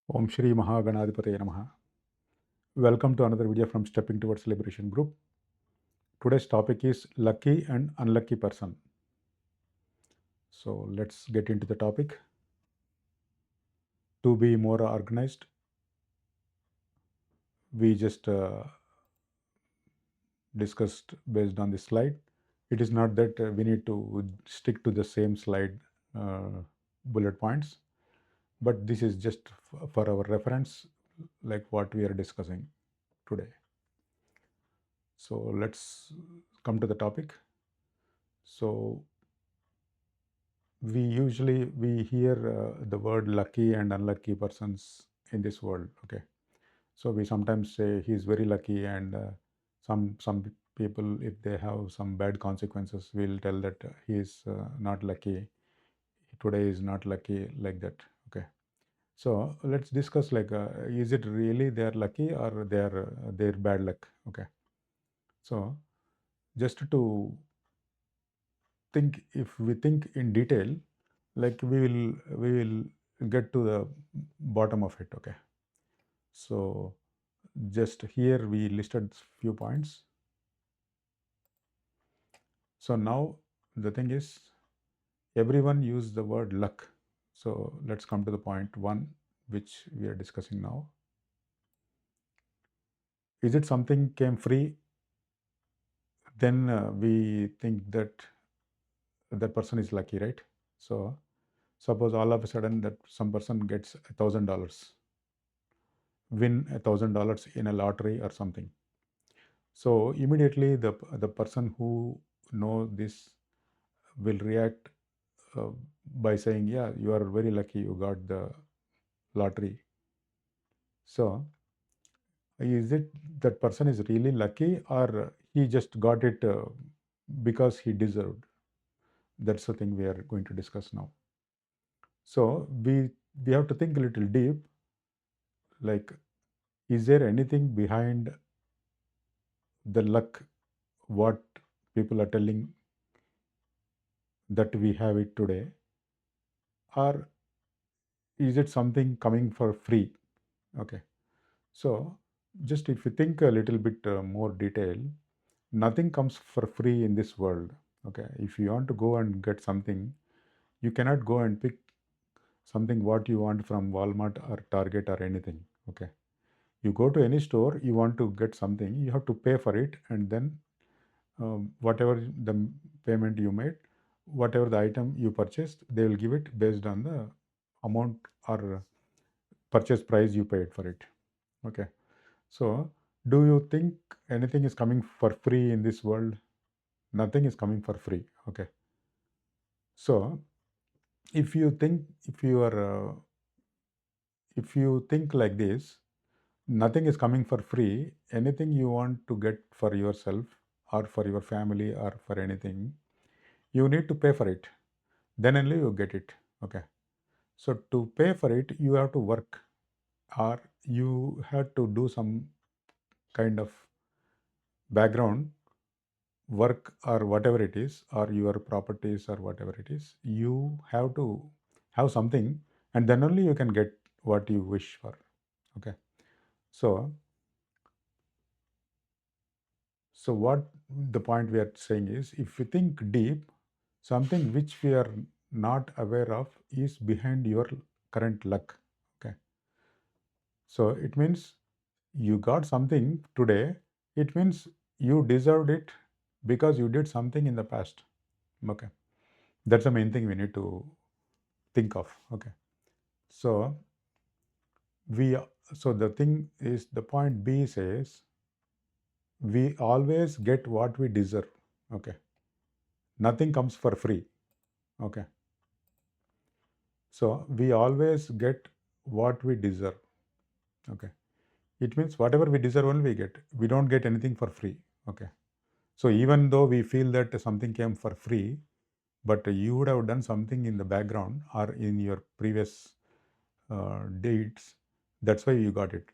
Om Shri Mahaganadipataye Namaha. Welcome to another video from Stepping Towards Liberation Group. Today's topic is lucky and unlucky person. So let's get into the topic. To be more organized, we just discussed based on this slide. It is not that we need to stick to the same slide bullet points, but this is just for our reference, like what we are discussing today. So let's come to the topic. So we hear the word lucky and unlucky persons in this world. Okay, so we sometimes say he's very lucky, and some people, if they have some bad consequences, will tell that he is not lucky. Today is not lucky, like that. Okay, so let's discuss, like, is it really they are lucky or they're bad luck? Okay, so just to think, if we think in detail, like we will get to the bottom of it. Okay, so just here we listed few points. So now the thing is, everyone use the word luck. So let's come to the point one, which we are discussing now. Is it something came free? Then we think that that person is lucky, right? So suppose all of a sudden that some person gets $1,000, win $1,000 in a lottery or something. So immediately the person who know this will react uh, by saying, "Yeah, you are very lucky. You got the lottery." So is it that person is really lucky, or he just got it because he deserved? That's the thing we are going to discuss now. So we have to think a little deep. Like, is there anything behind the luck? What people are telling that we have it today, or is it something coming for free? Okay, so just if you think a little bit more detail, nothing comes for free in this world. Okay, if you want to go and get something, you cannot go and pick something what you want from Walmart or Target or anything. Okay, you go to any store, you want to get something, you have to pay for it, and then whatever the payment you made, whatever the item you purchased, they will give it based on the amount or purchase price you paid for it. Okay, so do you think anything is coming for free in this world? Nothing is coming for free. Okay, so if you think, if you are if you think like this, nothing is coming for free. Anything you want to get for yourself or for your family or for anything, you need to pay for it, then only you get it. Okay, so to pay for it, you have to work, or you have to do some kind of background work, or whatever it is, or your properties, or whatever it is, you have to have something, and then only you can get what you wish for. Okay, so what the point we are saying is, if you think deep, something which we are not aware of is behind your current luck. Okay, so it means you got something today, it means you deserved it because you did something in the past. Okay, that's the main thing we need to think of. Okay, so we so the thing is, the point B says we always get what we deserve. Okay, nothing comes for free. Okay, so we always get what we deserve. Okay, it means whatever we deserve only we get. We don't get anything for free. Okay, so even though we feel that something came for free, but you would have done something in the background or in your previous deeds, that's why you got it.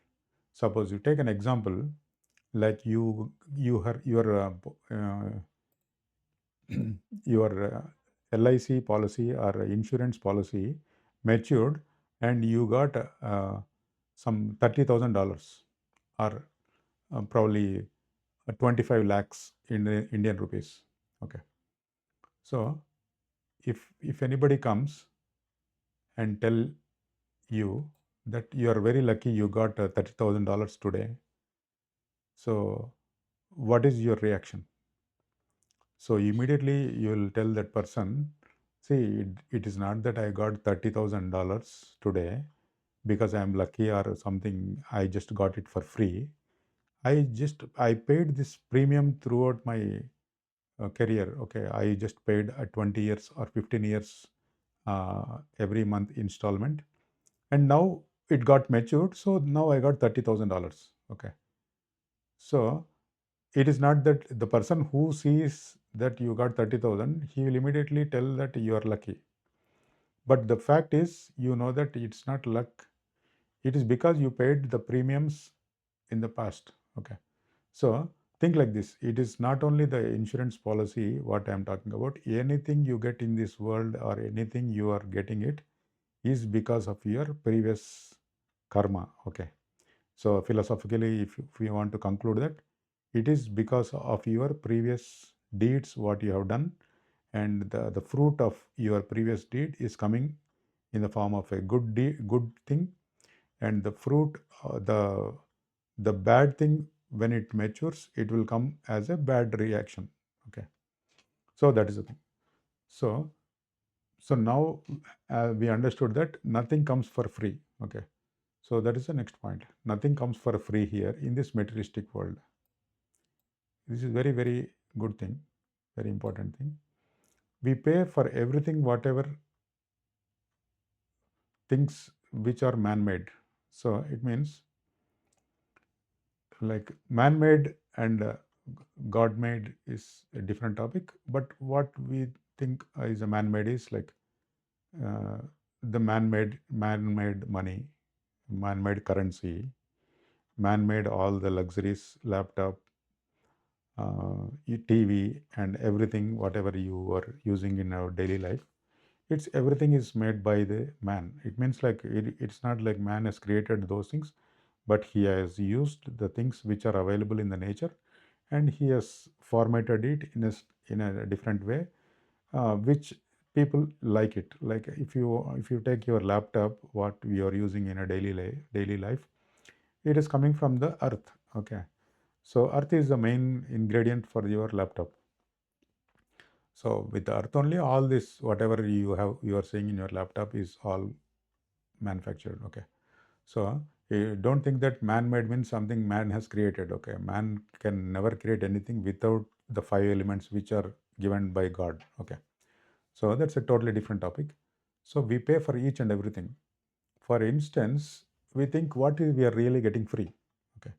Suppose you take an example, like your LIC policy or insurance policy matured, and you got some $30,000 or probably 25 lakhs in Indian rupees. Okay. So if anybody comes and tell you that you are very lucky you got $30,000 today, so what is your reaction? So immediately you will tell that person, see, it is not that I got $30,000 today because I am lucky or something. I just got it for free. I paid this premium throughout my career. Okay, I just paid 20 years or 15 years every month installment, and now it got matured. So now I got $30,000. Okay, so it is not that the person who sees that you got 30,000, he will immediately tell that you are lucky. But the fact is, you know that it's not luck. It is because you paid the premiums in the past. Okay. So think like this. It is not only the insurance policy what I am talking about. Anything you get in this world or anything you are getting it is because of your previous karma. Okay. So philosophically, if we want to conclude that, it is because of your previous deeds, what you have done, and the fruit of your previous deed is coming in the form of a good thing, and the fruit, the bad thing, when it matures, it will come as a bad reaction. Okay, so that is the thing. So now we understood that nothing comes for free. Okay, so that is the next point. Nothing comes for free here in this materialistic world. This is very good thing, very important thing. We pay for everything, whatever things which are man-made. So it means like man-made and God-made is a different topic. But what we think is a man-made is like uh, the man-made money, man-made currency, man-made all the luxuries, laptop, TV, and everything whatever you are using in our daily life. It's everything is made by the man. It means like it's not like man has created those things, but he has used the things which are available in the nature, and he has formatted it in a different way, which people like it. Like if you take your laptop, what we are using in a daily life, it is coming from the earth. Okay, so earth is the main ingredient for your laptop. So with the earth only, all this whatever you are seeing in your laptop is all manufactured. Okay, so don't think that man-made means something man has created. Okay, man can never create anything without the five elements which are given by God. Okay, so that's a totally different topic. So we pay for each and everything. For instance, we think what is we are really getting free. Okay,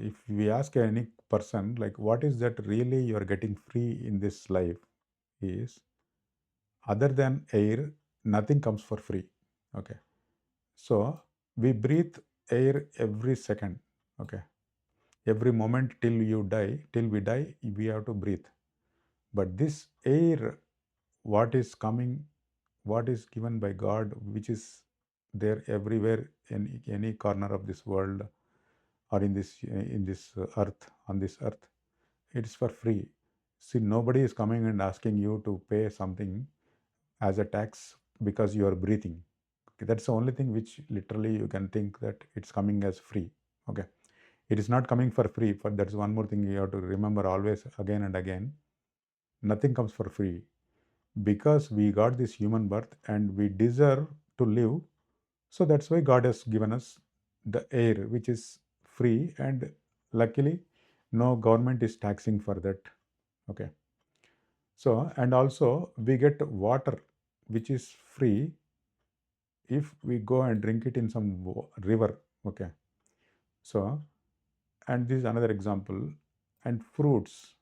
if we ask any person like what is that really you are getting free in this life, is other than air, nothing comes for free. Okay, so we breathe air every second. Okay, every moment till we die, we have to breathe. But this air, what is coming, what is given by God, which is there everywhere in any corner of this world or in this earth, on this earth, it is for free. See, nobody is coming and asking you to pay something as a tax because you are breathing. Okay, that's the only thing which literally you can think that it's coming as free. Okay, it is not coming for free. But that's one more thing you have to remember always, again and again. Nothing comes for free because we got this human birth and we deserve to live. So that's why God has given us the air, which is free, and luckily, no government is taxing for that. Okay, so and also we get water, which is free if we go and drink it in some river. Okay, so and this is another example. And fruits,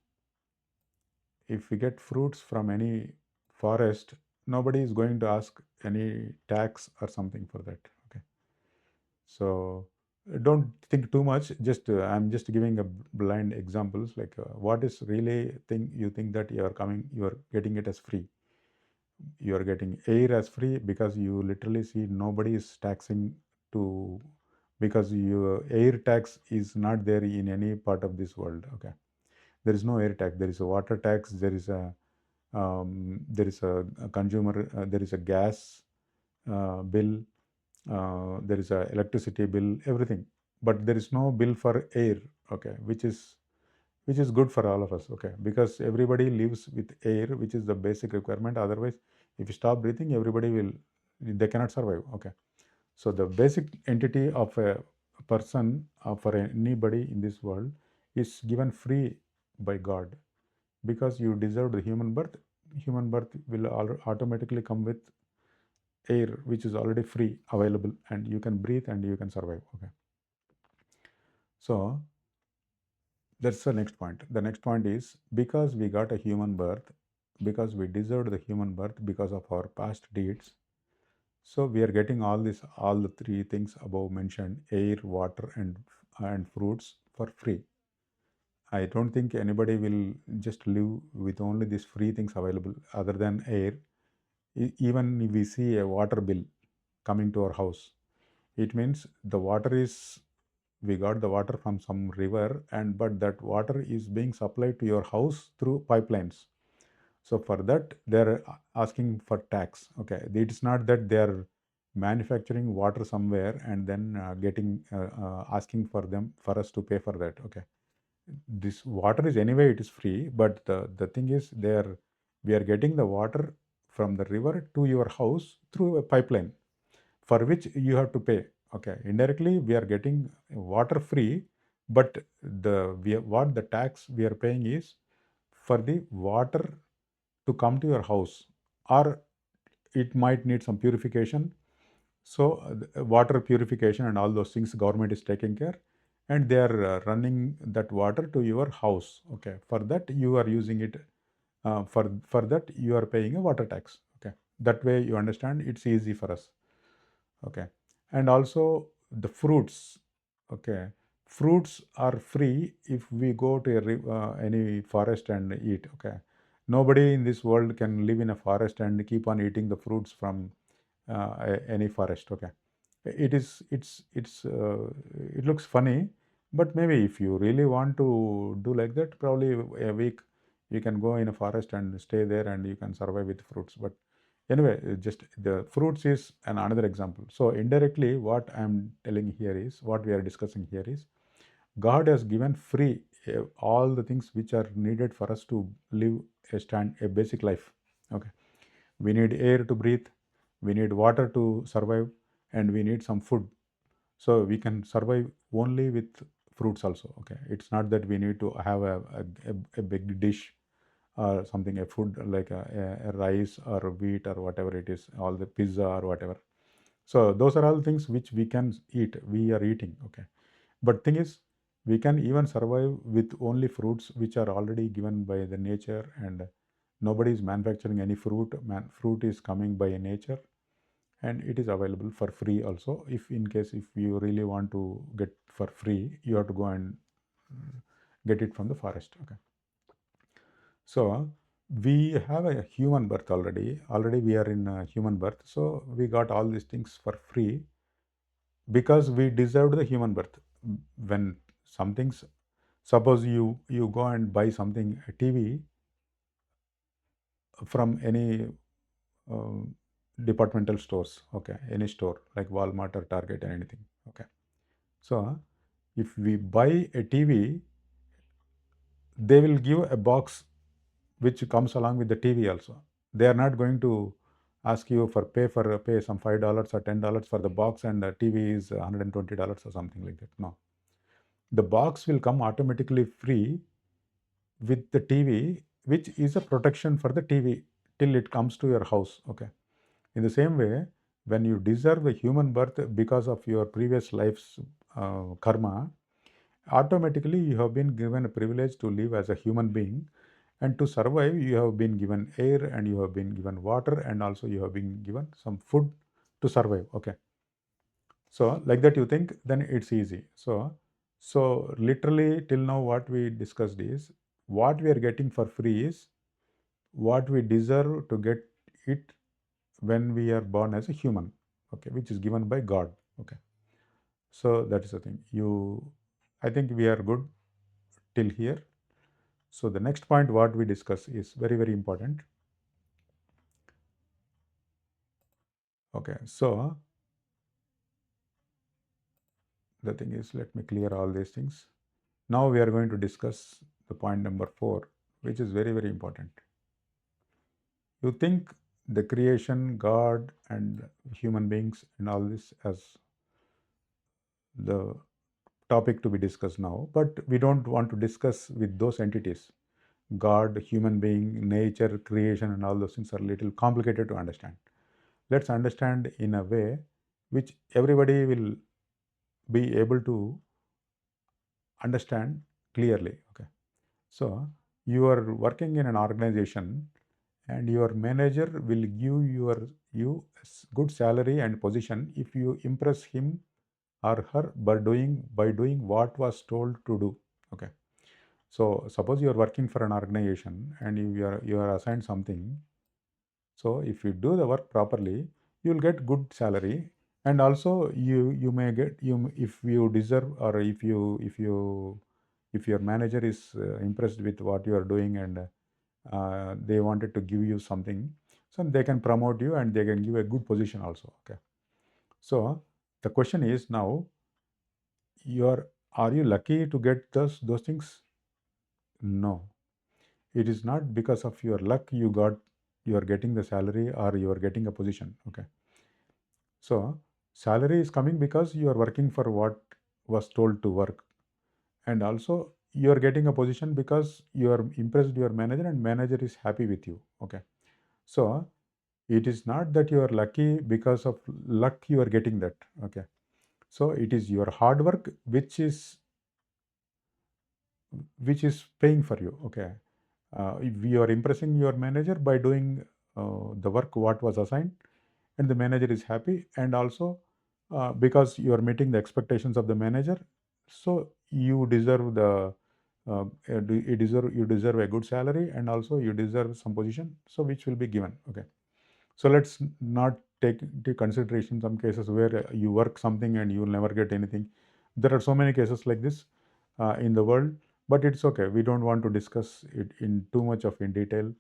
if we get fruits from any forest, nobody is going to ask any tax or something for that. Okay, so don't think too much. Just I'm just giving a blind examples, like what is really thing you think that you are getting it as free. You are getting air as free because you literally see nobody is taxing to, because your air tax is not there in any part of this world. Okay, there is no air tax. There is a water tax. There is a consumer. There is a gas bill. There is a electricity bill. Everything, but there is no bill for air. Okay, which is good for all of us. Okay, because everybody lives with air, which is the basic requirement. Otherwise, if you stop breathing, everybody will, they cannot survive. Okay, so the basic entity of a person, for anybody in this world, is given free by God, because you deserve the human birth. Human birth will automatically come with air, which is already free available, and you can breathe and you can survive. Okay, so that's the next point. The next point is, because we got a human birth, because we deserved the human birth because of our past deeds, so we are getting all the three things above mentioned: air, water, and fruits for free. I don't think anybody will just live with only these free things available other than air. Even if we see a water bill coming to our house, it means the water is, we got the water from some river, and but that water is being supplied to your house through pipelines. So for that, they're asking for tax. Okay, it's not that they're manufacturing water somewhere and then getting asking for them for us to pay for that. Okay, this water is anyway, it is free, but the thing is, they're, we are getting the water from the river to your house through a pipeline, for which you have to pay. Okay, indirectly we are getting water free, but what the tax we are paying is for the water to come to your house, or it might need some purification. So water purification and all those things government is taking care, and they are running that water to your house. Okay, for that you are using it, for that you are paying a water tax. Okay, that way you understand, it's easy for us. Okay, and also the fruits. Okay, fruits are free if we go to any forest and eat. Okay, nobody in this world can live in a forest and keep on eating the fruits from any forest. Okay, it looks funny, but maybe if you really want to do like that, probably a week you can go in a forest and stay there and you can survive with fruits. But anyway, just the fruits is another example. So indirectly, what I'm telling here is, what we are discussing here is, God has given free all the things which are needed for us to live a basic life. Okay, we need air to breathe, we need water to survive, and we need some food. So we can survive only with fruits also. Okay, it's not that we need to have a big dish or something, a food like a rice or a wheat or whatever it is, all the pizza or whatever. So those are all things which we can eat, we are eating. Okay, but thing is, we can even survive with only fruits which are already given by the nature, and nobody is manufacturing any fruit. Fruit is coming by nature, and it is available for free also. If in case if you really want to get for free, you have to go and get it from the forest. Okay, so we have a human birth already we are in a human birth, so we got all these things for free because we deserved the human birth. When something's, suppose you go and buy something, a TV, from any uh, departmental stores. Okay, any store like Walmart or Target or anything. Okay, so if we buy a TV, they will give a box which comes along with the TV also. They are not going to ask you pay some $5 or $10 for the box, and the TV is $120 or something like that. No, the box will come automatically free with the TV, which is a protection for the TV till it comes to your house. Okay. In the same way, when you deserve a human birth because of your previous life's karma, automatically you have been given a privilege to live as a human being, and to survive you have been given air, and you have been given water, and also you have been given some food to survive. Okay, so like that you think, then it's easy. So literally till now what we discussed is, what we are getting for free is what we deserve to get it when we are born as a human. Okay, which is given by God. Okay, So that is the thing. I think we are good till here. So the next point what we discuss is very, very important. Okay, so the thing is, let me clear all these things. Now we are going to discuss the point number 4, which is very, very important. You think the creation, God, and human beings, and all this as the topic to be discussed now, but we don't want to discuss with those entities. God, human being, nature, creation, and all those things are a little complicated to understand. Let's understand in a way which everybody will be able to understand clearly. Okay. So you are working in an organization and your manager will give you good salary and position if you impress him or her by doing what was told to do. Okay. So suppose you are working for an organization and you are assigned something. So if you do the work properly, you will get good salary, and also you may get if you deserve, or if your manager is impressed with what you are doing, and they wanted to give you something, so they can promote you and they can give a good position also. Okay. So the question is now, are you lucky to get those things? No, it is not because of your luck you are getting the salary or you are getting a position. Okay. So salary is coming because you are working for what was told to work, and also you are getting a position because you are impressed your manager and manager is happy with you. Okay. So it is not that you are lucky because of luck you are getting that. Okay. So it is your hard work which is paying for you. Okay. If you are impressing your manager by doing the work what was assigned, and the manager is happy, and also because you are meeting the expectations of the manager, so you deserve you deserve a good salary, and also you deserve some position, so which will be given. Okay. So let's not take into consideration some cases where you work something and you will never get anything. There are so many cases like this in the world, but it's okay. We don't want to discuss it in too much of in detail.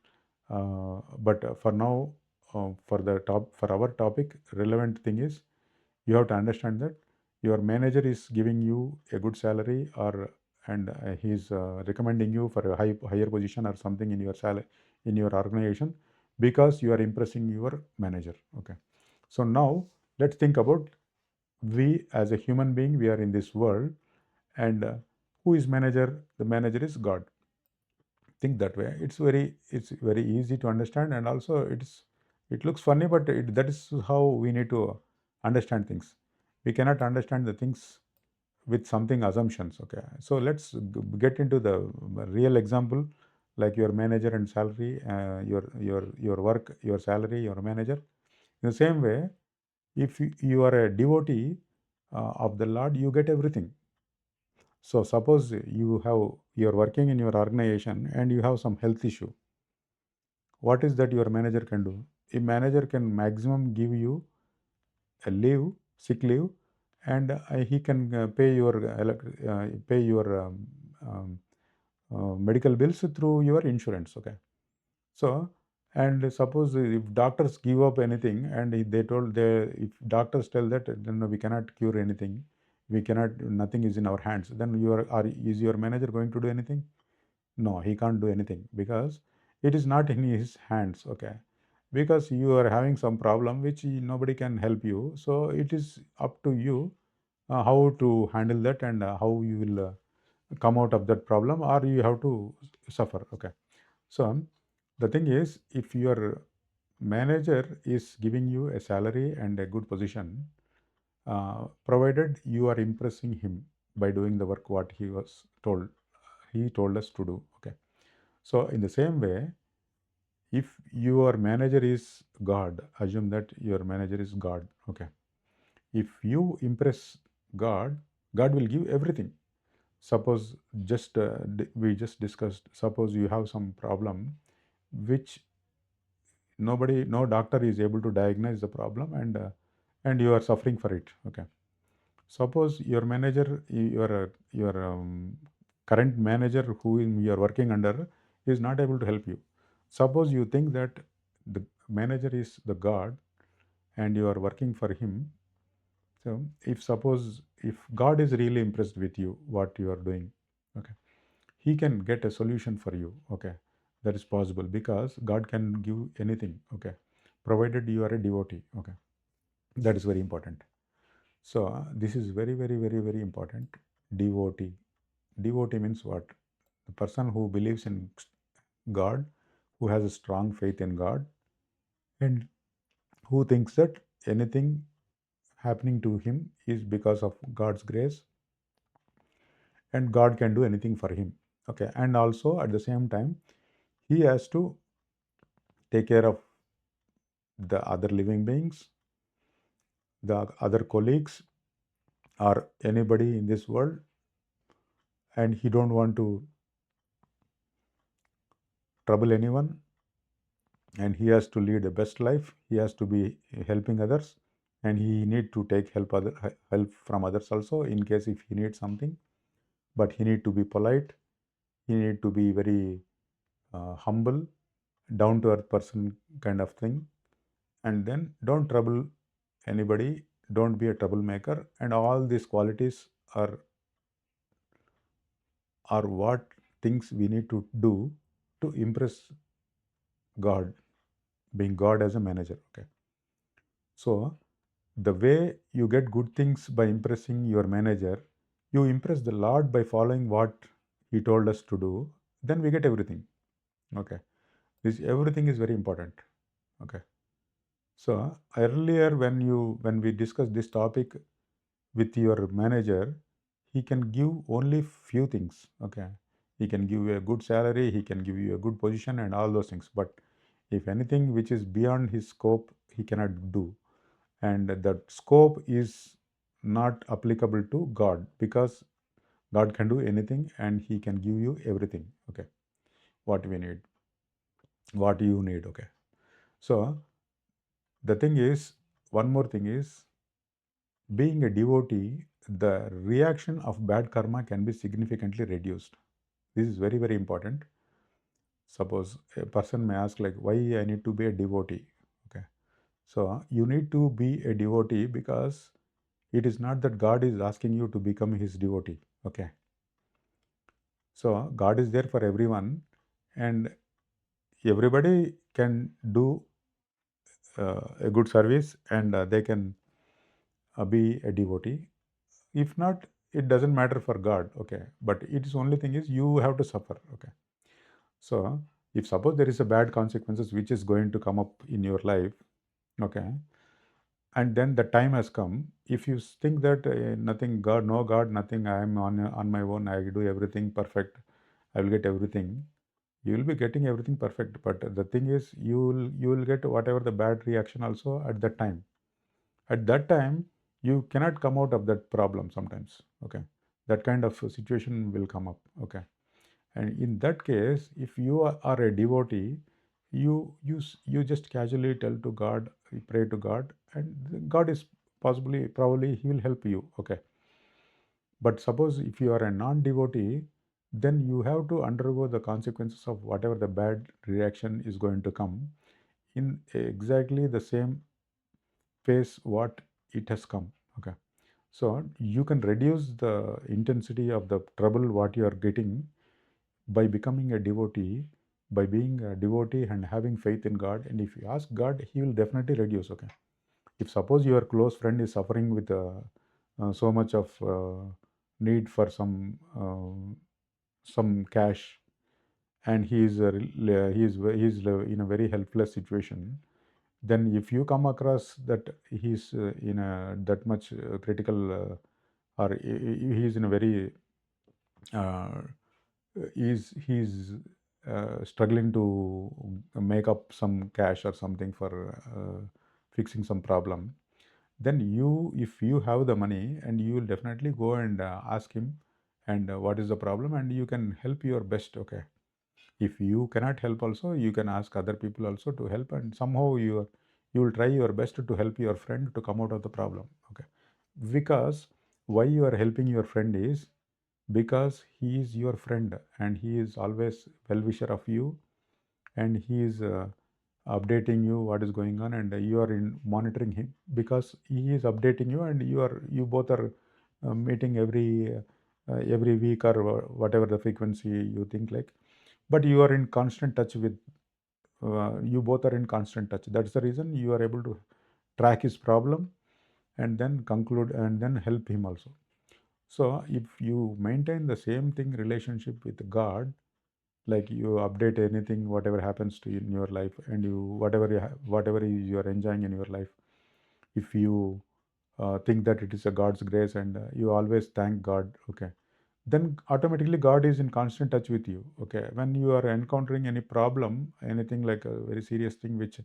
But for now, for our topic, relevant thing is you have to understand that your manager is giving you a good salary, and he's recommending you for a higher position or something in your salary in your organization because you are impressing your manager. Okay. So now let's think about, we as a human being, we are in this world, and who is manager? The manager is God. Think that way. It's very easy to understand, and also it looks funny, but that is how we need to understand things. We cannot understand the things with something assumptions. Okay. So let's get into the real example, like your manager and salary, your work, your salary, your manager. In the same way, if you are a devotee of the Lord, you get everything. So suppose you're working in your organization and you have some health issue. What is that your manager can do? A manager can maximum give you a leave, sick leave, and he can pay your medical bills through your insurance. Okay. So, and suppose if doctors give up anything, and if doctors tell that then we cannot cure anything, nothing is in our hands, then is your manager going to do anything? No, he can't do anything because it is not in his hands. Okay. Because you are having some problem which nobody can help you. So it is up to you how to handle that, and how you will come out of that problem, or you have to suffer. Okay. So the thing is, if your manager is giving you a salary and a good position, provided you are impressing him by doing the work what he told us to do. Okay. So in the same way, if your manager is God, assume that your manager is God. Okay. If you impress God, God will give everything. Suppose we just discussed, suppose you have some problem which no doctor is able to diagnose the problem, and you are suffering for it. Okay. Suppose your manager, your current manager who you are working under is not able to help you. Suppose you think that the manager is the God and you are working for him. So if God is really impressed with you, what you are doing, okay, he can get a solution for you. Okay, that is possible because God can give anything. Okay, provided you are a devotee. Okay, that is very important. So this is very, very, very, very important. Devotee. Devotee means what? The person who believes in God, who has a strong faith in God, and who thinks that anything happening to him is because of God's grace, and God can do anything for him. Okay, and also at the same time, he has to take care of the other living beings, the other colleagues, or anybody in this world, and he don't want to trouble anyone, and he has to lead a best life. He has to be helping others, and he need to take help from others also in case if he needs something. But he need to be polite. He need to be very humble, down to earth person kind of thing, and then don't trouble anybody. Don't be a troublemaker, and all these qualities are what things we need to do to impress God, being God as a manager. Okay, so the way you get good things by impressing your manager, you impress the Lord by following what He told us to do, then we get everything. Okay, this everything is very important. Okay, so earlier when we discussed this topic with your manager, he can give only few things. Okay, he can give you a good salary, he can give you a good position, and all those things. But if anything which is beyond his scope, he cannot do. And that scope is not applicable to God because God can do anything and he can give you everything. Okay, what we need, what you need. Okay, so the thing is, one more thing is, being a devotee, the reaction of bad karma can be significantly reduced. This is very, very important. Suppose a person may ask like, why I need to be a devotee? Okay, so you need to be a devotee because it is not that God is asking you to become his devotee. Okay, so God is there for everyone, and everybody can do a good service, and they can be a devotee. If not, it doesn't matter for God. Okay, but it is only thing is you have to suffer. Okay, so if suppose there is a bad consequences which is going to come up in your life. Okay, and then the time has come. If you think that nothing, God, no God, nothing, I am on my own, I do everything perfect, I will get everything, you will be getting everything perfect. But the thing is, you will get whatever the bad reaction also at that time. At that time, you cannot come out of that problem sometimes. Okay, that kind of situation will come up. Okay, and in that case, if you are a devotee, you just casually tell to God, you pray to God, and God is probably he will help you. Okay, but suppose if you are a non-devotee, then you have to undergo the consequences of whatever the bad reaction is going to come in exactly the same phase what it has come. Okay, so you can reduce the intensity of the trouble what you are getting by becoming a devotee, by being a devotee and having faith in God. And if you ask God, He will definitely reduce. Okay, if suppose your close friend is suffering with so much of need for some cash, and he is in a very helpless situation, then if you come across that he's in a that much critical or he is in a very uh, he's struggling to make up some cash or something for fixing some problem, then if you have the money, and you will definitely go and ask him, and what is the problem, and you can help your best. Okay, if you cannot help also, you can ask other people also to help, and somehow you will try your best to help your friend to come out of the problem. Okay, because Why you are helping your friend is because he is your friend and he is always well wisher of you, and he is updating you what is going on, and you are in monitoring him because he is updating you, and you both are meeting every week or whatever the frequency you think like, but you are in constant touch with you both are in constant touch. That's the reason you are able to track his problem and then conclude and then help him also. So if you maintain the same thing relationship with God, like you update anything whatever happens to you in your life, and you whatever you are enjoying in your life, if you think that it is a God's grace, and you always thank God, okay, then automatically God is in constant touch with you. Okay, when you are encountering any problem, anything like a very serious thing which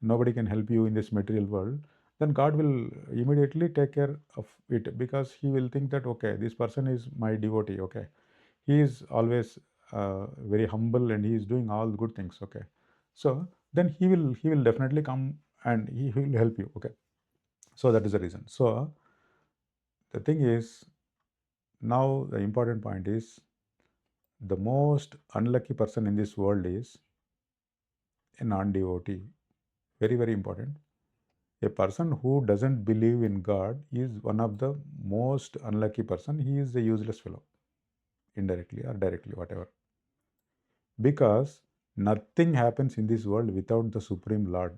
nobody can help you in this material world, then God will immediately take care of it, because he will think that okay, this person is my devotee. Okay, he is always very humble and he is doing all the good things. Okay, so then he will definitely come and he will help you. Okay, so that is the reason. So the thing is, now the important point is, the most unlucky person in this world is a non-devotee. Very, very important. A person who doesn't believe in God is one of the most unlucky person. He is a useless fellow, indirectly or directly, whatever. Because nothing happens in this world without the Supreme Lord.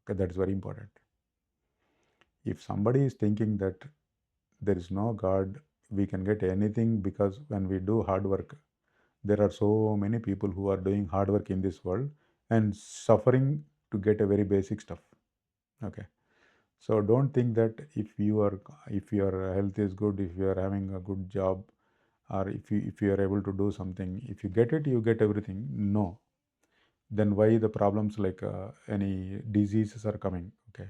Okay, that is very important. If somebody is thinking that there is no God, we can get anything, because when we do hard work, there are so many people who are doing hard work in this world and suffering to get a very basic stuff. Okay, so don't think that if your health is good, if you are having a good job, or if you are able to do something, if you get it, you get everything. No, then why the problems like any diseases are coming? Okay,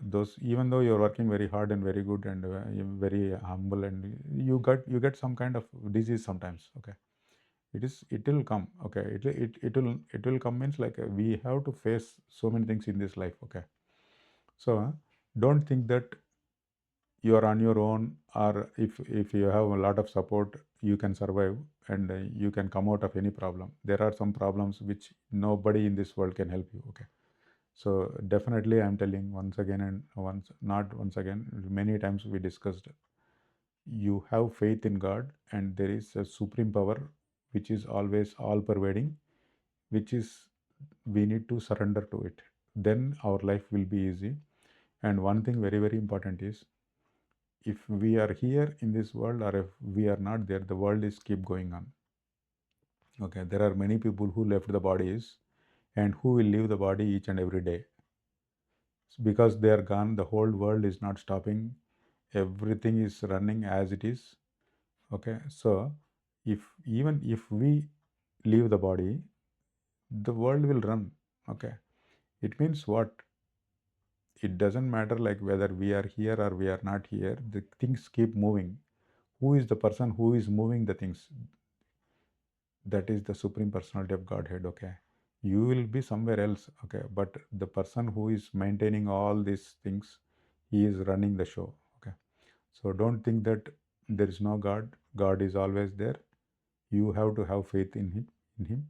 those, even though you're working very hard and very good and you're very humble, and you get some kind of disease sometimes. Okay, it will come. Okay, it will come, means like we have to face so many things in this life. Okay, so don't think that you are on your own, or if you have a lot of support, you can survive, and you can come out of any problem. There are some problems which nobody in this world can help you. Okay, so definitely I'm telling once again, and once not once again, many times we discussed, you have faith in God, and there is a supreme power which is always all pervading, which is we need to surrender to it. Then our life will be easy. And one thing very, very important is, if we are here in this world or if we are not there, the world is keep going on. Okay, there are many people who left the bodies and who will leave the body each and every day. Because they are gone, the whole world is not stopping. Everything is running as it is. Okay, so even if we leave the body, the world will run. Okay, it means what? It doesn't matter like whether we are here or we are not here, the things keep moving. Who is the person who is moving the things? That is the Supreme Personality of Godhead. Okay, you will be somewhere else. Okay, but the person who is maintaining all these things, he is running the show. Okay, so don't think that there is no God. God is always there. You have to have faith in him.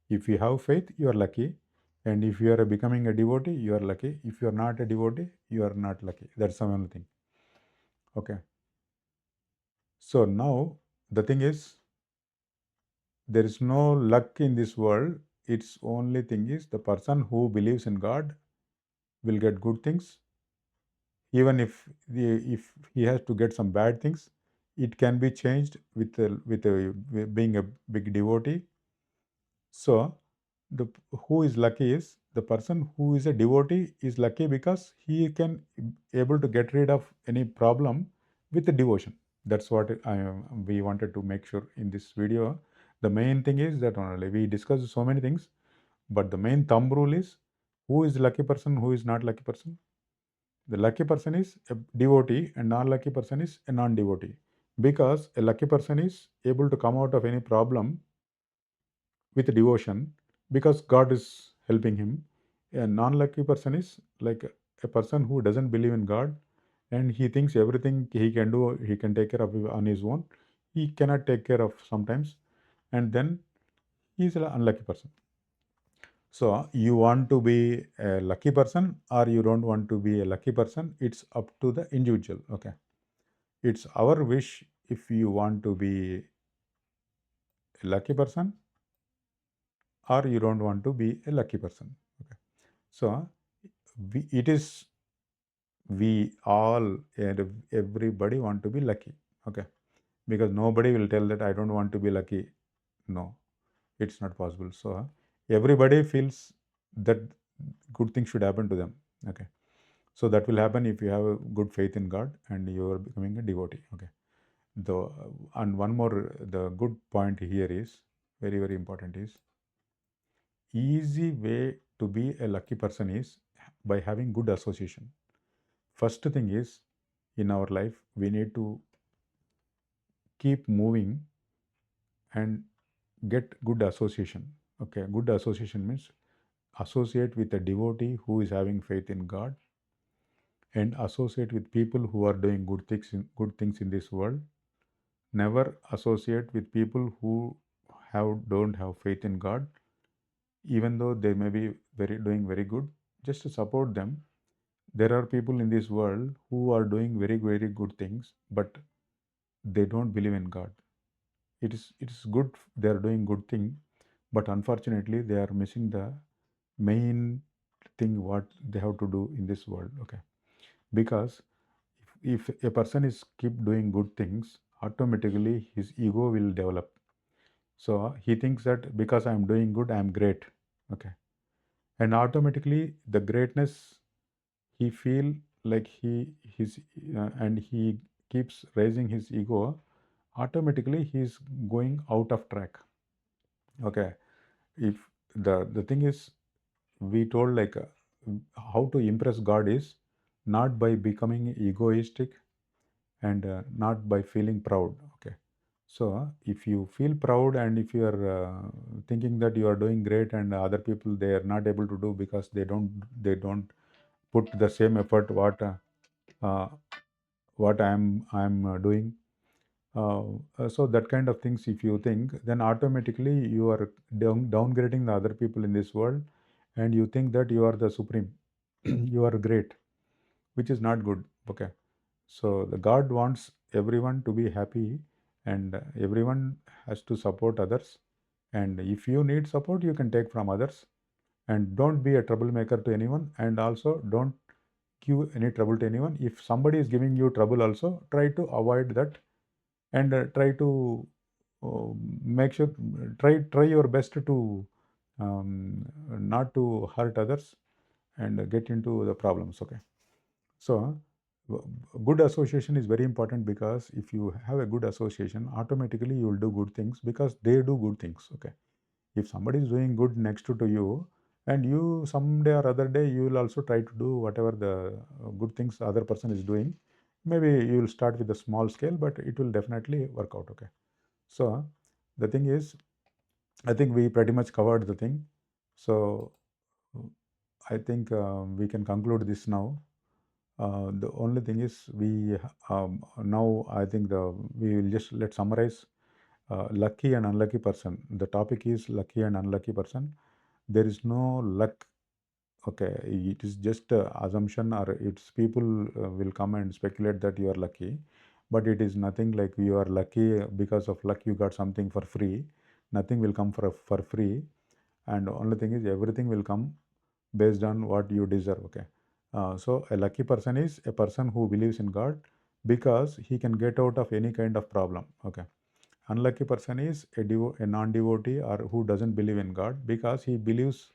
If you have faith, you are lucky. And if you are becoming a devotee, you are lucky. If you are not a devotee, you are not lucky. That's the only thing. Okay, so now the thing is, there is no luck in this world. Its only thing is, the person who believes in God will get good things. Even if he has to get some bad things, it can be changed with being a big devotee. So the who is lucky is the person who is a devotee is lucky, because he can able to get rid of any problem with the devotion. That's what we wanted to make sure in this video. The main thing is that only we discussed so many things, but the main thumb rule is, who is lucky person, who is not lucky person. The lucky person is a devotee and non-lucky person is a non-devotee, because a lucky person is able to come out of any problem with devotion, because God is helping him. A non lucky person is like a person who doesn't believe in God, and he thinks everything he can do, he can take care of on his own. He cannot take care of sometimes, and then he is an unlucky person. So you want to be a lucky person or you don't want to be a lucky person, it's up to the individual. Okay, it's our wish if you want to be a lucky person or you don't want to be a lucky person. Okay, so it is we all and everybody want to be lucky. Okay, because nobody will tell that I don't want to be lucky. No, it's not possible. So everybody feels that good things should happen to them. Okay, so that will happen if you have a good faith in God and you are becoming a devotee. Okay, the and one more, the good point here is very very important is easy way to be a lucky person is by having good association. First thing is, in our life we need to keep moving and get good association. Okay, good association means associate with a devotee who is having faith in God, and associate with people who are doing good things in this world. Never associate with people who don't have faith in God, even though they may be doing very good. Just to support them. There are people in this world who are doing very very good things, but they don't believe in God. It is good they are doing good thing, but unfortunately they are missing the main thing what they have to do in this world. Okay, because if a person is keep doing good things, automatically his ego will develop. So he thinks that because I am doing good I am great. Okay, and automatically the greatness he feel like his and he keeps raising his ego. Automatically he is going out of track. Okay, if the thing is, we told like how to impress God is not by becoming egoistic and not by feeling proud. Okay, so if you feel proud and if you are thinking that you are doing great and other people they are not able to do because they don't put the same effort uh, what I'm doing. So that kind of things if you think, then automatically you are downgrading the other people in this world, and you think that you are the supreme. You are great, which is not good. Okay, so the God wants everyone to be happy, and everyone has to support others. And if you need support, you can take from others. And don't be a troublemaker to anyone. And also don't give any trouble to anyone. If somebody is giving you trouble, also try to avoid that, and try to make sure try your best to not to hurt others and get into the problems. Okay, so good association is very important, because if you have a good association, automatically you will do good things because they do good things. Okay, if somebody is doing good next to you, and you someday or other day you will also try to do whatever the good things the other person is doing. Maybe you will start with a small scale, but it will definitely work out. Okay, so the thing is, I think we pretty much covered the thing. So I think we can conclude this now. The only thing is now I think we will just let's summarize lucky and unlucky person. The topic is lucky and unlucky person. There is no luck. Okay, it is just assumption, or it's people will come and speculate that you are lucky, but it is nothing like you are lucky because of luck you got something for free. Nothing will come for free, and only thing is everything will come based on what you deserve. Okay, so a lucky person is a person who believes in God because he can get out of any kind of problem. Okay, unlucky person is a non-devotee or who doesn't believe in God because he believes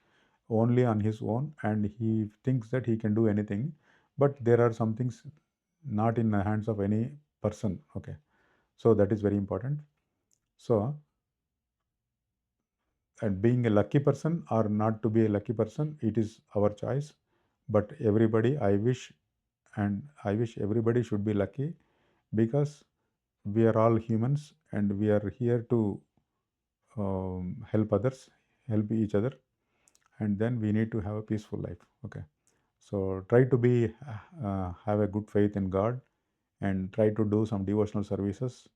only on his own and he thinks that he can do anything, but there are some things not in the hands of any person. Okay, so that is very important. So, and being a lucky person or not to be a lucky person, it is our choice. But everybody, I wish everybody should be lucky, because we are all humans and we are here to help others, help each other, and then we need to have a peaceful life. Okay, So try to be have a good faith in God, and try to do some devotional services,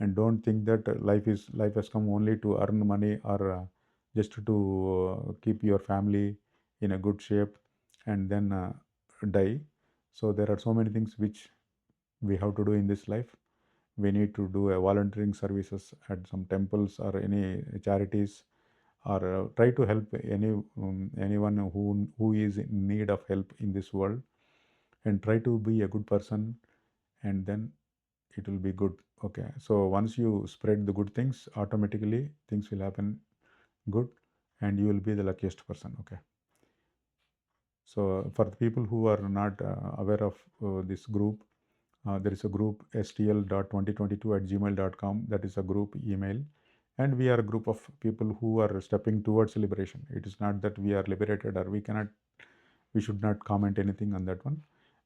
and don't think that life has come only to earn money, or just to keep your family in a good shape and then die. So there are so many things which we have to do in this life. We need to do a volunteering services at some temples or any charities, or try to help anyone who is in need of help in this world, and try to be a good person, and then it will be good. Okay, so once you spread the good things, automatically things will happen good, and you will be the luckiest person. Okay, so for the people who are not aware of this group, there is a group stl.2022@gmail.com. That is a group email, and we are a group of people who are stepping towards liberation. It is not that we are liberated, or we should not comment anything on that one.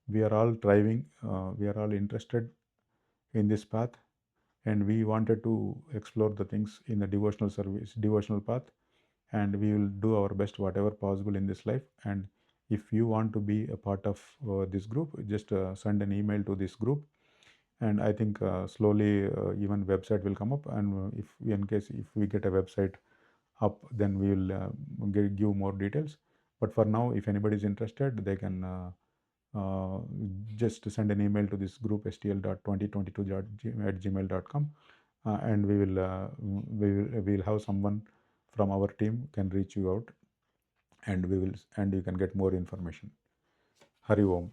We are all driving, we are all interested in this path, and we wanted to explore the things in the devotional path, and we will do our best whatever possible in this life. And if you want to be a part of this group, just send an email to this group, and I think slowly even website will come up, and if in case if we get a website up, then we will give more details. But for now, if anybody is interested, they can uh, just send an email to this group stl.2022@gmail.com, and we will have someone from our team can reach you out, and you can get more information. Hari Om.